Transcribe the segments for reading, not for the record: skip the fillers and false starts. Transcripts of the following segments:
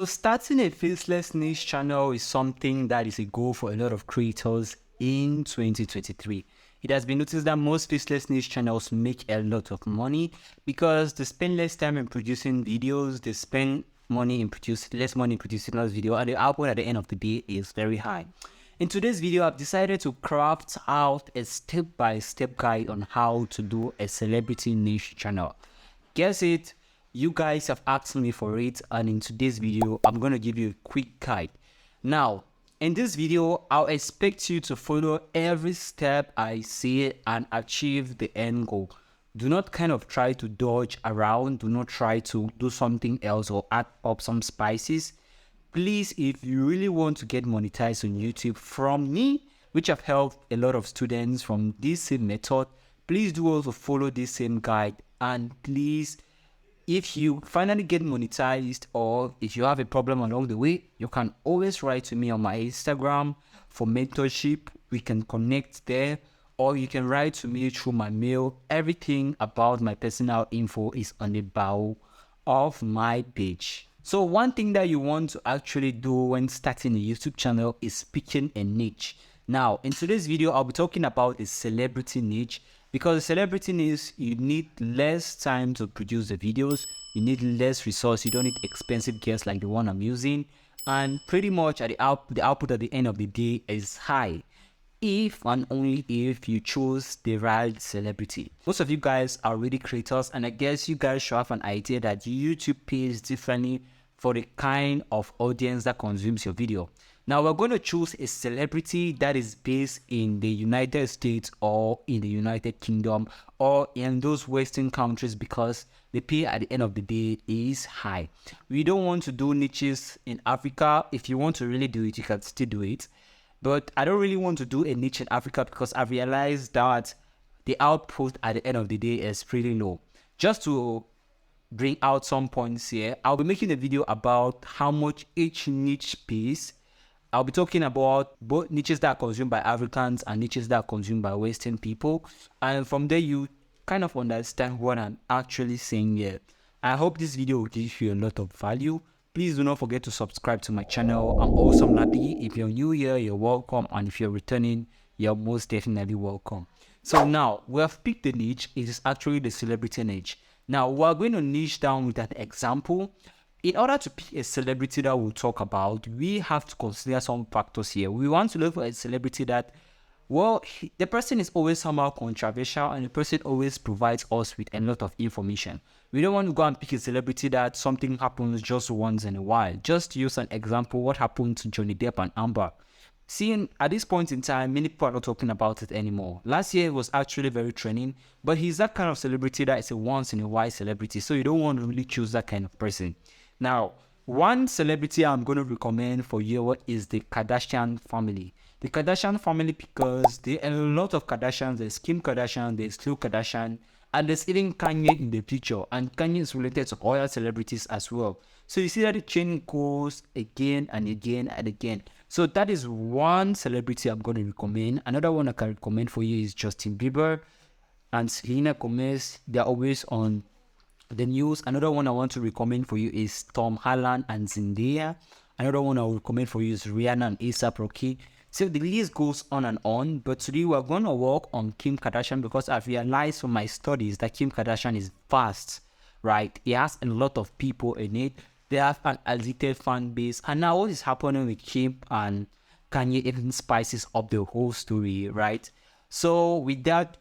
So starting a faceless niche channel is something that is a goal for a lot of creators in 2023. It has been noticed that most faceless niche channels make a lot of money because they spend less time in producing videos, they spend less money in producing those videos, and the output at the end of the day is very high. In today's video, I've decided to craft out a step-by-step guide on how to do a celebrity niche channel. Guess it, you guys have asked me for it, and in today's video, I'm going to give you a quick guide. Now, in this video, I'll expect you to follow every step I say and achieve the end goal. Do not kind of try to dodge around, do not try to do something else or add up some spices. Please, if you really want to get monetized on YouTube from me, which have helped a lot of students from this same method, please do also follow this same guide. And please, if you finally get monetized or if you have a problem along the way, you can always write to me on my Instagram for mentorship. We can connect there, or you can write to me through my mail. Everything about my personal info is on the bio of my page. So one thing that you want to actually do when starting a YouTube channel is picking a niche. Now, in today's video, I'll be talking about a celebrity niche, because a celebrity niche, you need less time to produce the videos, you need less resource, you don't need expensive gears like the one I'm using, and pretty much the output at the end of the day is high, if and only if you choose the right celebrity. Most of you guys are already creators, and I guess you guys should have an idea that YouTube pays differently for the kind of audience that consumes your video. Now we're going to choose a celebrity that is based in the United States or in the United Kingdom or in those Western countries, because the pay at the end of the day is high. We don't want to do niches in Africa. If you want to really do it, you can still do it. But I don't really want to do a niche in Africa because I realized that the output at the end of the day is pretty low. Just to bring out some points here, I'll be making a video about how much each niche pays. I'll be talking about both niches that are consumed by Africans and niches that are consumed by Western people. And from there, you kind of understand what I'm actually saying here. I hope this video will give you a lot of value. Please do not forget to subscribe to my channel. I'm awesome happy. If you're new here, you're welcome. And if you're returning, you're most definitely welcome. So now, we have picked the niche. It is actually the celebrity niche. Now, we're going to niche down with an example. In order to pick a celebrity that we'll talk about, we have to consider some factors here. We want to look for a celebrity that, well, the person is always somehow controversial and the person always provides us with a lot of information. We don't want to go and pick a celebrity that something happens just once in a while. Just to use an example, what happened to Johnny Depp and Amber. Seeing at this point in time, many people are not talking about it anymore. Last year it was actually very trending, but he's that kind of celebrity that is a once in a while celebrity, so you don't want to really choose that kind of person. Now, one celebrity I'm going to recommend for you is the Kardashian family. The Kardashian family, because there are a lot of Kardashians. There's Kim Kardashian, there's Khloe Kardashian, and there's even Kanye in the picture. And Kanye is related to other celebrities as well. So you see that the chain goes again and again and again. So that is one celebrity I'm going to recommend. Another one I can recommend for you is Justin Bieber and Selena Gomez. They're always on the news. Another one I want to recommend for you is Tom Holland and Zendaya. Another one I will recommend for you is Rihanna and A$AP Rocky. So the list goes on, but today we're going to work on Kim Kardashian because I've realized from my studies that Kim Kardashian is vast, right? It has a lot of people in it. They have an addicted fan base, and now what is happening with Kim and Kanye even spices up the whole story, right? So with that,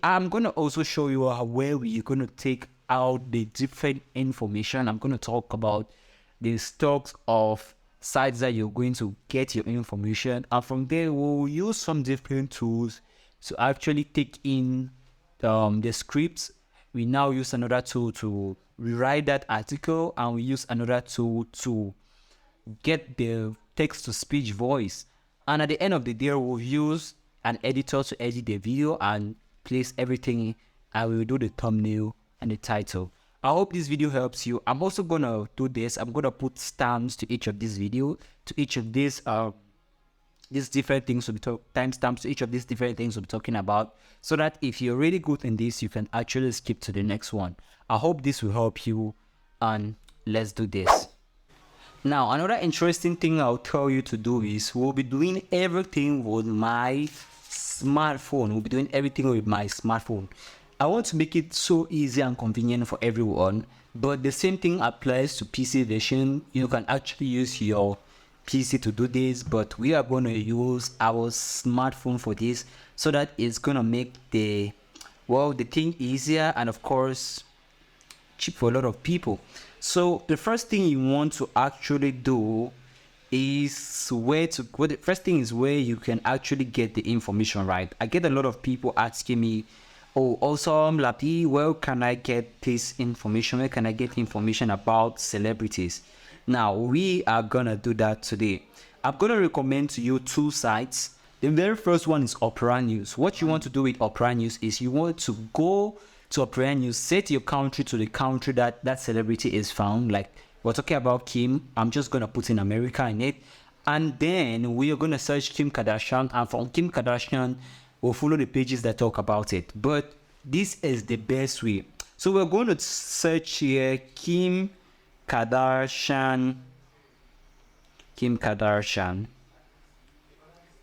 I'm going to also show you where we're going to take out the different information. I'm going to talk about the stocks of sites that you're going to get your information, and from there we'll use some different tools to actually take in the scripts. We now use another tool to rewrite that article, and we use another tool to get the text-to-speech voice, and at the end of the day we'll use an editor to edit the video and place everything, and we'll do the thumbnail and the title. I hope this video helps you. I'm also gonna do this. I'm gonna put stamps to each of these videos, to each of these different things we'll be timestamps to each of these different things we'll be talking about, so that if you're really good in this, you can actually skip to the next one. I hope this will help you, and let's do this. Now, another interesting thing I'll tell you to do is we'll be doing everything with my smartphone. We'll be doing everything with my smartphone. I want to make it so easy and convenient for everyone, but the same thing applies to PC version. You can actually use your PC to do this, but we are going to use our smartphone for this, so that it's going to make the thing easier and of course cheap for a lot of people. So the first thing you want to actually do is the first thing is where you can actually get the information, right? I get a lot of people asking me, oh, awesome Lapi, where can I get this information? Where can I get information about celebrities? Now we are gonna do that today. I'm gonna recommend to you two sites. The very first one is Opera News. What you want to do with Opera News is you want to go to Opera News, set your country to the country that that celebrity is found. Like we're talking about Kim, I'm just gonna put in America in it, and then we are gonna search Kim Kardashian, and from Kim Kardashian we'll follow the pages that talk about it. But this is the best way. So we're going to search here Kim Kardashian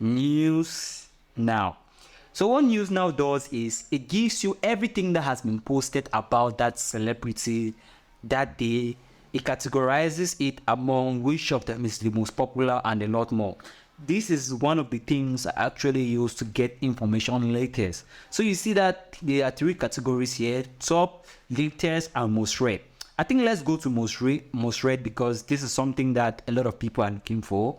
News Now. So what News Now does is it gives you everything that has been posted about that celebrity that day. It categorizes it among which of them is the most popular and a lot more. This is one of the things I actually use to get information latest. So you see that there are three categories here: top, latest, and most read. I think let's go to most read because this is something that a lot of people are looking for.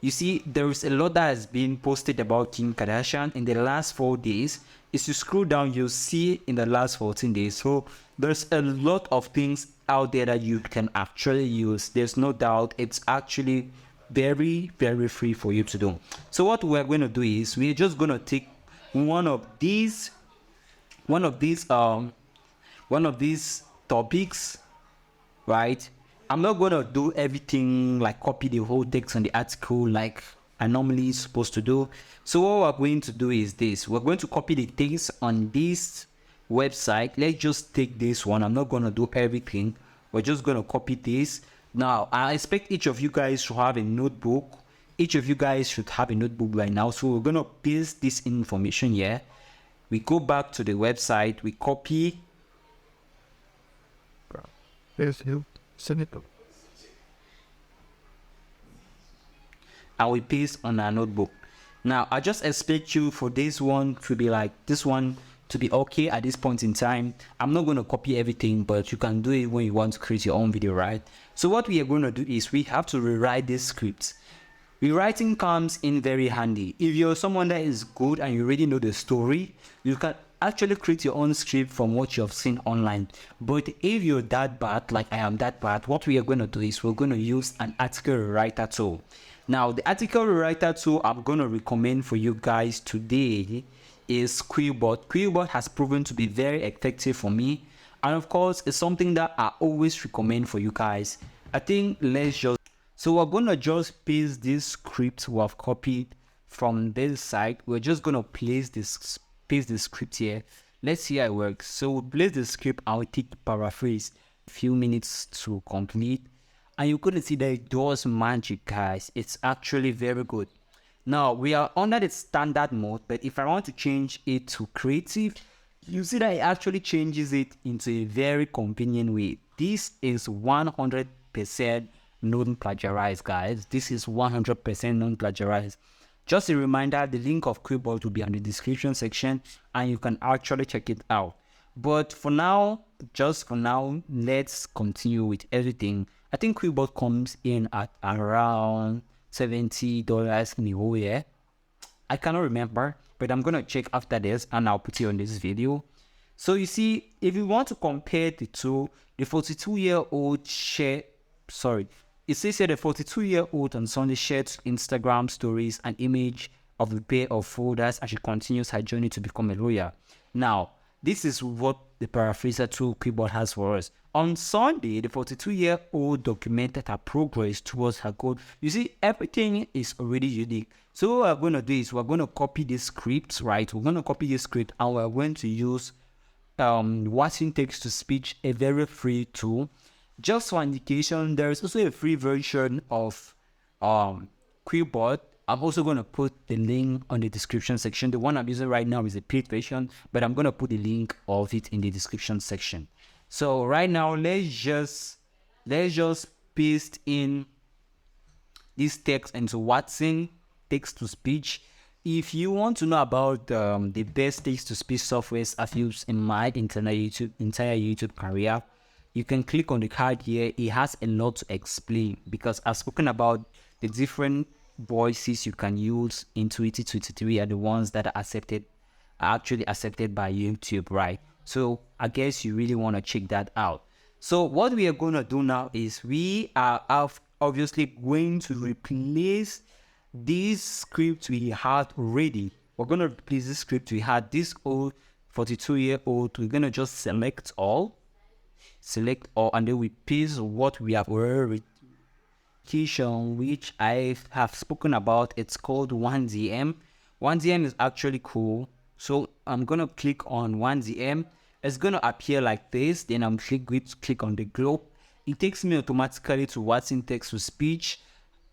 You see, there is a lot that has been posted about Kim Kardashian in the last 4 days. If you scroll down, you'll see in the last 14 days. So there's a lot of things out there that you can actually use. There's no doubt it's actually very, very free for you to do. So what we're going to do is we're just going to take one of these topics, right? I'm not going to do everything like copy the whole text on the article like I normally supposed to do. So what we're going to do is this: we're going to copy the text on this website. Let's just take this one. I'm not going to do everything. We're just going to copy this. Now I expect each of you guys to have a notebook. Each of you guys should have a notebook right now. So we're going to paste this information here. We go back to the website, we copy. There's you. Send it. And we paste on our notebook. Now I just expect you for this one to be like this one to be okay at this point in time. I'm not going to copy everything, but you can do it when you want to create your own video, right? So what we are going to do is we have to rewrite this script. Rewriting comes in very handy. If you're someone that is good and you already know the story, you can actually create your own script from what you have seen online. But if you're that bad, like I am that bad, what we are going to do is we're going to use an article rewriter tool. Now the article rewriter tool I'm going to recommend for you guys today is Quilbot. Quilbot has proven to be very effective for me, and of course it's something that I always recommend for you guys. I think so we're going to just paste this script we have copied from this site. We're just going to paste the script here. Let's see how it works. So we'll place the script and we'll take paraphrase. A few minutes to complete, and you're going to see that it does magic, guys. It's actually very good. Now we are under the standard mode, but if I want to change it to creative, you see that it actually changes it into a very convenient way. This is 100% non-plagiarized, guys. This is 100% non-plagiarized. Just a reminder, the link of Quilbot will be in the description section and you can actually check it out. But for now, let's continue with everything. I think Quilbot comes in at around $70 in the whole year. I cannot remember, but I'm gonna check after this and I'll put it on this video. So you see, if you want to compare the two, the 42-year-old it says here the 42-year-old on Sunday shared Instagram stories an image of a pair of folders as she continues her journey to become a lawyer. Now, this is what the paraphraser tool Quilbot has for us. On Sunday, the 42-year-old documented her progress towards her goal. You see, everything is already unique. So what we're going to do is we're going to copy this script, right? We're going to copy this script and we're going to use Wattson text to speech, a very free tool. Just for indication, there is also a free version of Quilbot. I'm also going to put the link on the description section. The one I'm using right now is a paid version, but I'm going to put the link of it in the description section. So right now, let's just paste in this text into Wattson text to speech. If you want to know about the best text to speech softwares I've used in my entire YouTube career, you can click on the card here. It has a lot to explain because I've spoken about the different voices you can use in 2023 and the ones that are actually accepted by YouTube, right? So I guess you really want to check that out. So what we are going to do now is we are obviously going to replace this script we had already. We're going to replace this script we had, this old 42-year-old. We're going to just select all, and then we paste what we have already, which I have spoken about. It's called 1DM. 1DM is actually cool. So I'm going to click on 1DM. It's going to appear like this. Then I'm going to click on the globe. It takes me automatically to Wattson text to speech.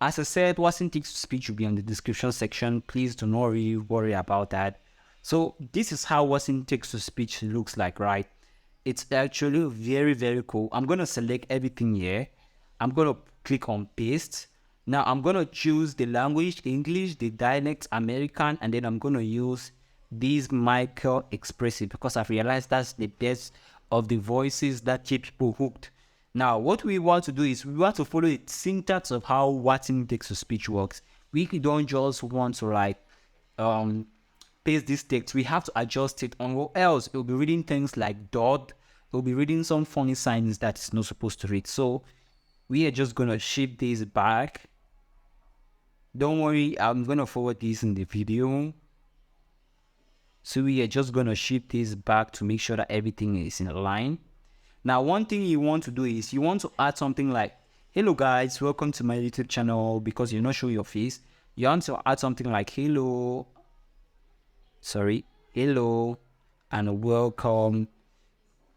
As I said, Wattson text to speech will be on the description section. Please do not really worry about that. So this is how Wattson text to speech looks like, right? It's actually very, very cool. I'm going to select everything here. I'm going to click on paste. Now I'm going to choose the language, English, the dialect, American, and then I'm going to use this micro expressive because I've realized that's the best of the voices that keep people hooked. Now, what we want to do is we want to follow the syntax of how Wattson text to speech works. We don't just want to like paste this text. We have to adjust it, or else it will be reading things like dot. It will be reading some funny signs that it's not supposed to read. So we are just gonna ship this back. Don't worry, I'm gonna forward this in the video. So we are just gonna ship this back to make sure that everything is in line. Now, one thing you want to do is you want to add something like, hello guys, welcome to my YouTube channel, because you're not showing your face. You want to add something like hello, and welcome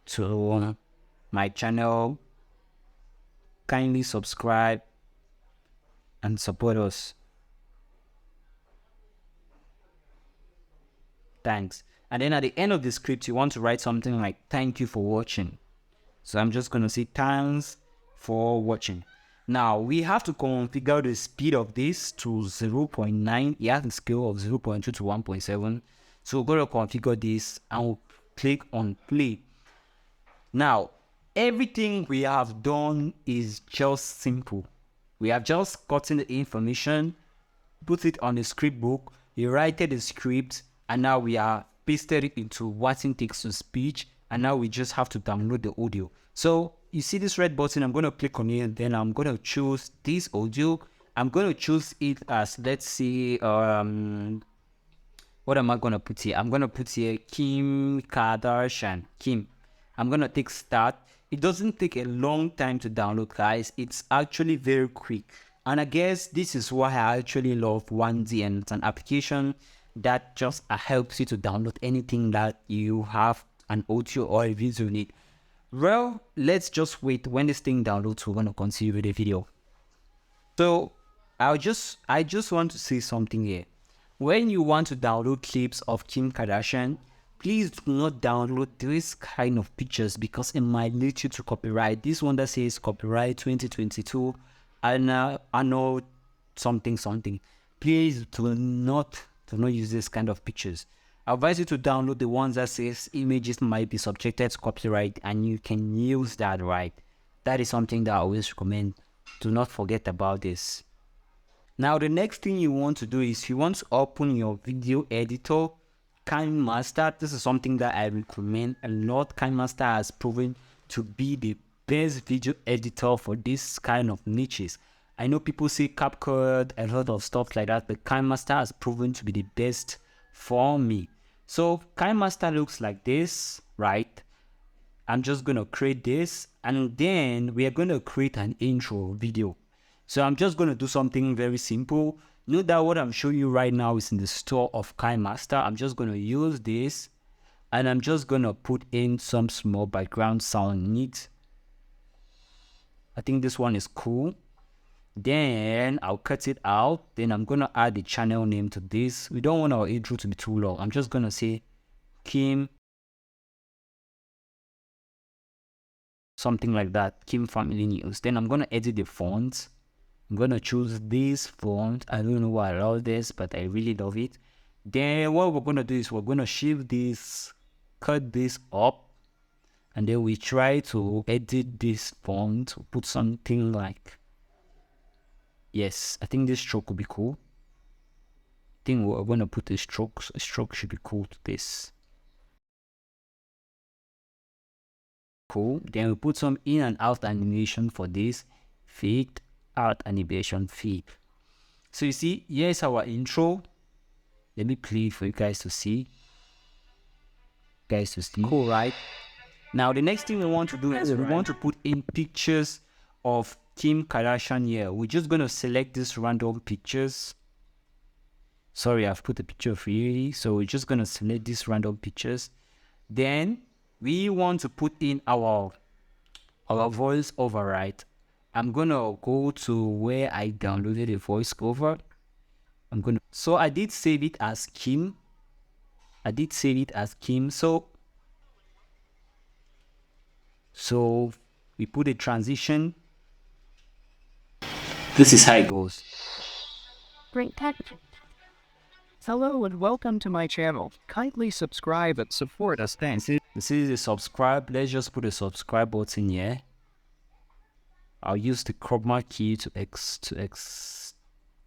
to my channel. Kindly subscribe and support us. Thanks. And then at the end of the script, you want to write something like, thank you for watching. So I'm just going to say thanks for watching. Now we have to configure the speed of this to 0.9. It has a scale of 0.2 to 1.7. So we're going to configure this and we'll click on play. Now, everything we have done is just simple. We have just gotten the information, put it on the script book, rewrite the script, and now we are pasted it into Wattson text to speech, and now we just have to download the audio. So you see this red button, I'm going to click on it, then I'm going to choose this audio. I'm going to choose it as, let's see, what am I going to put here? I'm going to put here Kim Kardashian. Kim. I'm going to take start. It doesn't take a long time to download, guys. It's actually very quick. And I guess this is why I actually love 1DM. It's an application that just helps you to download anything that you have an audio or a video need. Well, let's just wait. When this thing downloads, we're going to continue with the video. So I just want to say something here. When you want to download clips of Kim Kardashian, please do not download this kind of pictures because it might lead you to copyright. This one that says copyright 2022 and I know something. Please do not use this kind of pictures. I advise you to download the ones that says images might be subjected to copyright and you can use that, right? That is something that I always recommend. Do not forget about this. Now, the next thing you want to do is you want to open your video editor, Kinemaster. This is something that I recommend a lot. Kinemaster has proven to be the best video editor for this kind of niches. I know people say CapCut, a lot of stuff like that, but Kinemaster has proven to be the best for me. So Kinemaster looks like this, right? I'm just going to create this and then we are going to create an intro video. So I'm just going to do something very simple. Note that what I'm showing you right now is in the store of Kinemaster. I'm just going to use this and I'm just going to put in some small background sound in it. I think this one is cool. Then I'll cut it out. Then I'm gonna add the channel name to this. We don't want our intro to be too long. I'm just gonna say Kim, something like that, Kim Family News. Then I'm gonna edit the font. I'm gonna choose this font. I don't know why I love this, but I really love it. Then what we're gonna do is we're gonna shift this, cut this up, and then we try to edit this font, put something like, yes, I think this stroke would be cool. I think we're gonna put a stroke. A stroke should be cool to this. Cool. Then we put some in and out animation for this. Fade out animation fade. So you see, here's our intro. Let me play it for you guys to see. Cool, right? Now the next thing we want to do is we want to put in pictures of Kim Kardashian here. We're just gonna select these random pictures. Sorry, I've put a picture of Riri, so we're just gonna select these random pictures. Then we want to put in our voiceover, right? I'm gonna go to where I downloaded a voiceover. So I did save it as Kim. So we put a transition. This is how it goes. Great tech. Hello and welcome to my channel. Kindly subscribe and support us. Thanks. This is a subscribe. Let's just put a subscribe button here. I'll use the chroma key to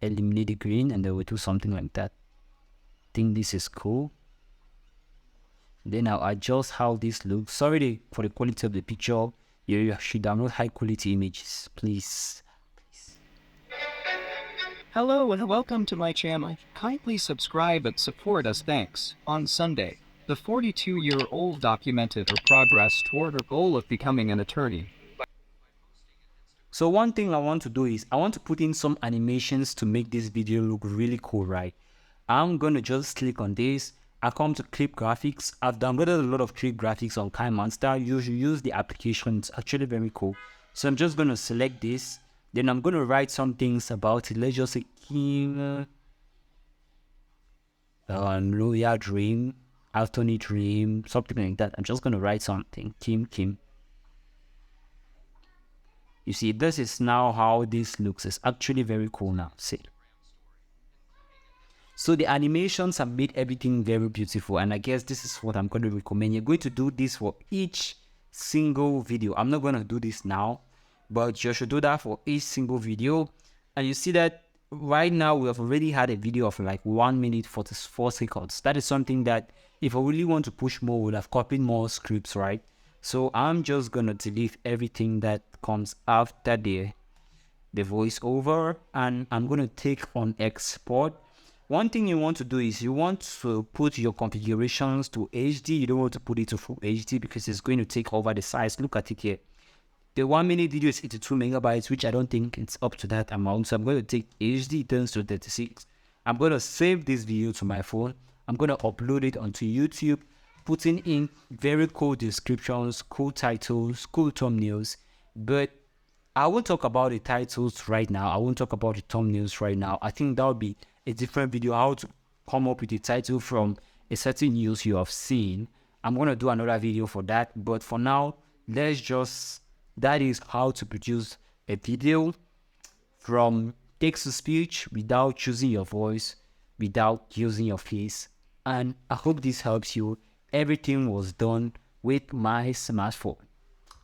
eliminate the green, and then we'll do something like that. I think this is cool. Then I'll adjust how this looks. Sorry for the quality of the picture. You should download high quality images, please. Hello and welcome to my channel. Kindly subscribe and support us. Thanks. On Sunday, the 42-year-old documented her progress toward her goal of becoming an attorney. So one thing I want to do is I want to put in some animations to make this video look really cool, right? I'm gonna just click on this. I come to clip graphics. I've downloaded a lot of clip graphics on Kinemaster. You should use the application. It's actually very cool. So I'm just gonna select this. Then I'm gonna write some things about it. Let's just say Kim, Royal Dream, Anthony Dream, something like that. I'm just gonna write something. Kim. You see, this is now how this looks. It's actually very cool now. See. So the animations have made everything very beautiful, and I guess this is what I'm going to recommend. You're going to do this for each single video. I'm not going to do this now, but you should do that for each single video. And you see that right now we have already had a video of like 1 minute 44 seconds. That is something that if I really want to push more, we'll have copied more scripts, right? So I'm just going to delete everything that comes after the voiceover, and I'm going to take on export. One thing you want to do is you want to put your configurations to HD. You don't want to put it to full HD because it's going to take over the size. Look at it here. The 1 minute video is 82 megabytes, which I don't think it's up to that amount. So I'm going to take HD turns to 36. I'm going to save this video to my phone. I'm going to upload it onto YouTube, putting in very cool descriptions, cool titles, cool thumbnails. But I won't talk about the titles right now. I won't talk about the thumbnails right now. I think that would be a different video, how to come up with a title from a certain news you have seen. I'm going to do another video for that. But for now, that is how to produce a video from text to speech without choosing your voice, without using your face. And I hope this helps you. Everything was done with my smartphone.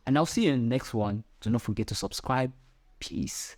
And I'll see you in the next one. Do not forget to subscribe. Peace.